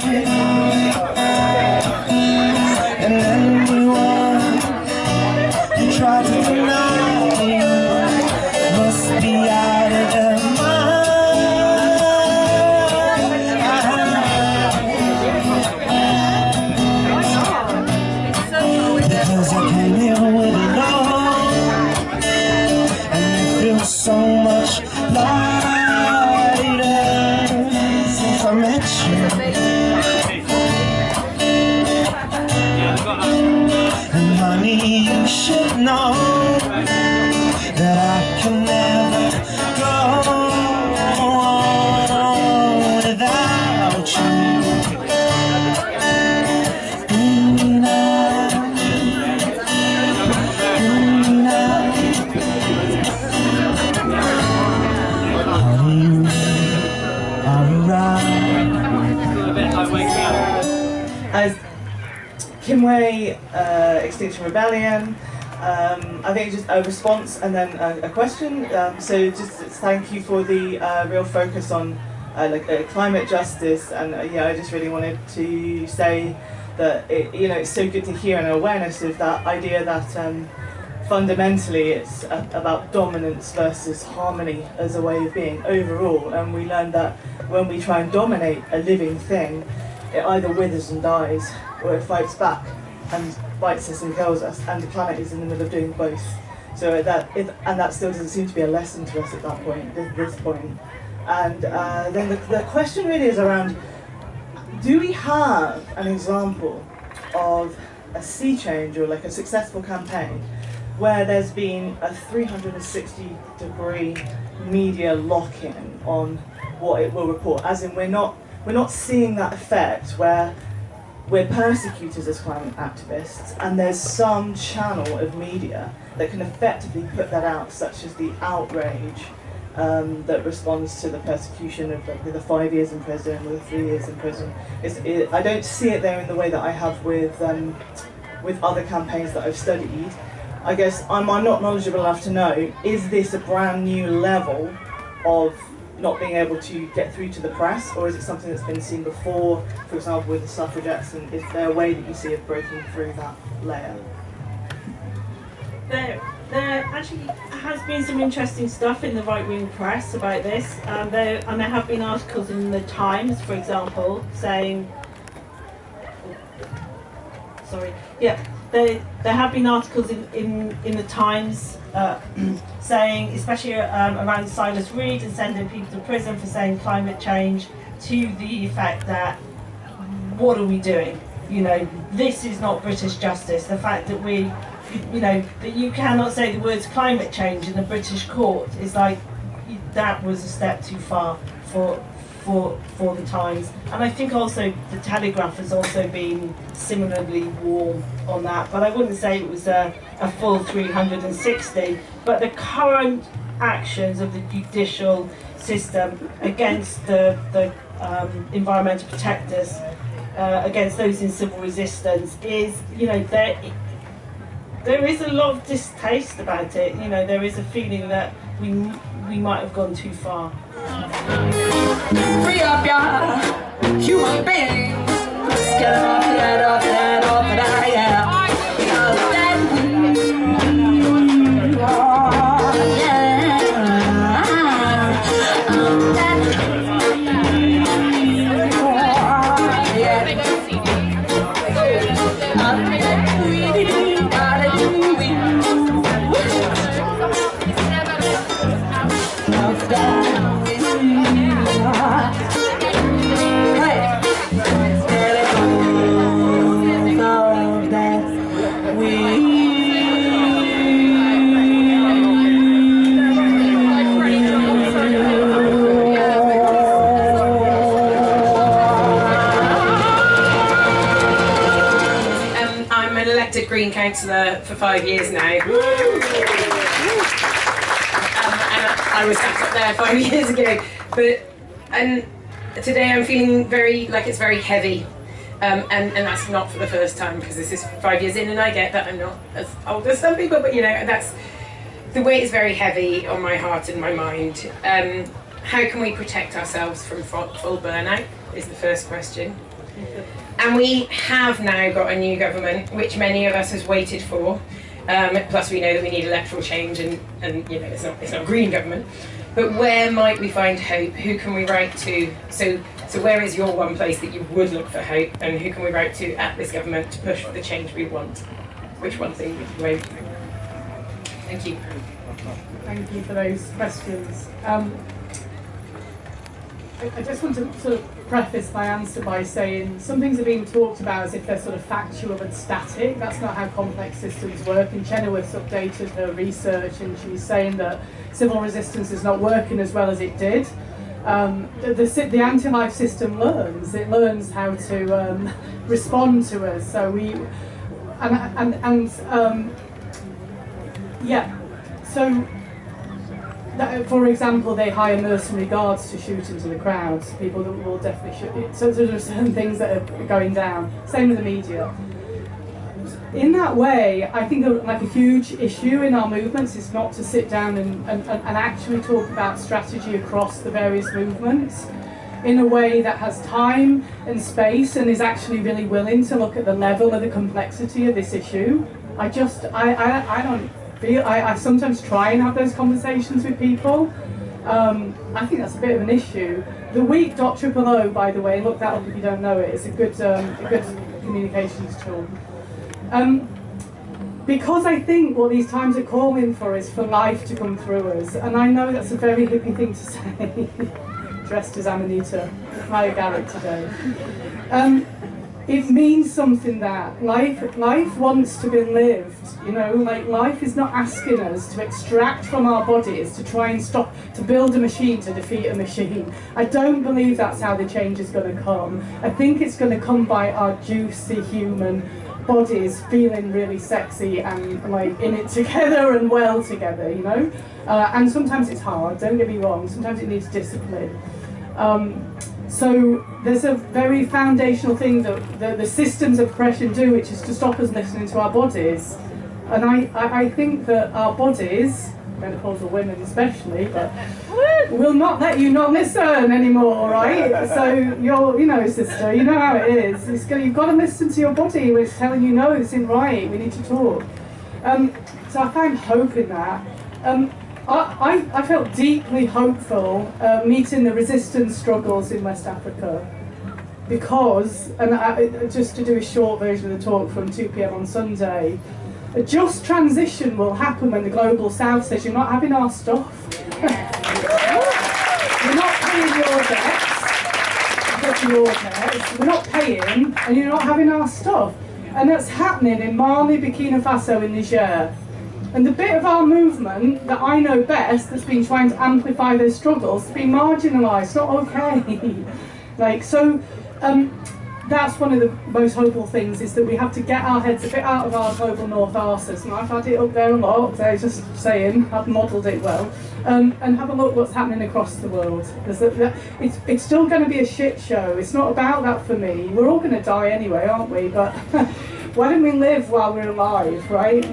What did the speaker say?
And anyone who tries to deny must be out of their mind. Because I can't live with it all, and it feels so much lighter since I met you. And honey, you should know that I can never go on without you. Honey, you are right. As Kimway, Extinction Rebellion, I think just a response and then a question. So just thank you for the real focus on climate justice, and I just really wanted to say that it's so good to hear an awareness of that idea that fundamentally it's about dominance versus harmony as a way of being overall, and we learned that when we try and dominate a living thing, it either withers and dies, or it fights back and bites us and kills us, and the planet is in the middle of doing both. So that still doesn't seem to be a lesson to us at that point, this point. And then the question really is around, do we have an example of a sea change or like a successful campaign where there's been a 360-degree media lock-in on what it will report, as in we're not seeing that effect where we're persecutors as climate activists, and there's some channel of media that can effectively put that out, such as the outrage that responds to the persecution of the 5 years in prison or the 3 years in prison. I don't see it there in the way that I have with other campaigns that I've studied. I guess I'm not knowledgeable enough to know, is this a brand new level of not being able to get through to the press, or is it something that's been seen before, for example with the suffragettes, and is there a way that you see of breaking through that layer? There actually has been some interesting stuff in the right-wing press about this. There have been articles in the Times, for example, saying, there have been articles in the Times saying, especially around Silas Reed and sending people to prison for saying climate change, to the effect that, what are we doing? This is not British justice. The fact that that you cannot say the words climate change in a British court is like, that was a step too far for the Times. And I think also the Telegraph has also been similarly warm on that, but I wouldn't say it was a full 360. But the current actions of the judicial system against the environmental protectors, against those in civil resistance, is, there is a lot of distaste about it. There is a feeling that we might have gone too far. Free up your human beings. Get off that, off that, off that, yeah. Green councillor for 5 years now. And I was sat up there 5 years ago, and today I'm feeling it's very heavy, and that's not for the first time, because this is 5 years in, and I get that I'm not as old as some people, but that's the weight is very heavy on my heart and my mind. How can we protect ourselves from full burnout is the first question. And we have now got a new government, which many of us has waited for. Plus, we know that we need electoral change, and you know it's not a green government. But where might we find hope? Who can we write to? So where is your one place that you would look for hope, and who can we write to at this government to push for the change we want? Which one thing would you write? Thank you. Thank you for those questions. I just want to sort of preface my answer by saying some things are being talked about as if they're sort of factual and static. That's not how complex systems work. And Chenoweth's updated her research, and she's saying that civil resistance is not working as well as it did. The anti-life system learns. It learns how to respond to us. So we, yeah. So, for example, they hire mercenary guards to shoot into the crowds, people that will definitely shoot. So there are certain things that are going down. Same with the media. In that way, I think like a huge issue in our movements is not to sit down and actually talk about strategy across the various movements in a way that has time and space and is actually really willing to look at the level of the complexity of this issue. I don't feel, I sometimes try and have those conversations with people. I think that's a bit of an issue. The Week.OOO, by the way, look that up if you don't know it, it's a good communications tool. Because I think what these times are calling for is for life to come through us, and I know that's a very hippie thing to say, dressed as Amanita, Maya Garrett today. It means something that life wants to be lived, you know, like life is not asking us to extract from our bodies to try and stop, to build a machine to defeat a machine. I don't believe that's how the change is going to come. I think it's going to come by our juicy human bodies feeling really sexy and like in it together and well together, you know. And sometimes it's hard, don't get me wrong, sometimes it needs discipline. So there's a very foundational thing that the systems of oppression do, which is to stop us listening to our bodies. And I think that our bodies, menopausal women especially, but will not let you not listen anymore, right? So you know, sister, you know how it is. You've got to listen to your body when it's telling you no, this isn't right, we need to talk. So I find hope in that. I felt deeply hopeful meeting the resistance struggles in West Africa because, and just to do a short version of the talk from 2 PM on Sunday, a just transition will happen when the Global South says you're not having our stuff. You're not paying your debts, we're not paying, and you're not having our stuff. And that's happening in Mali, Burkina Faso, and Niger. And the bit of our movement that I know best that's been trying to amplify those struggles has been marginalised, not okay. Like, so that's one of the most hopeful things, is that we have to get our heads a bit out of our global north arses. And I've had it up there a lot, so just saying, I've modelled it well. And have a look what's happening across the world. It's still going to be a shit show. It's not about that for me. We're all going to die anyway, aren't we? But why don't we live while we're alive, right?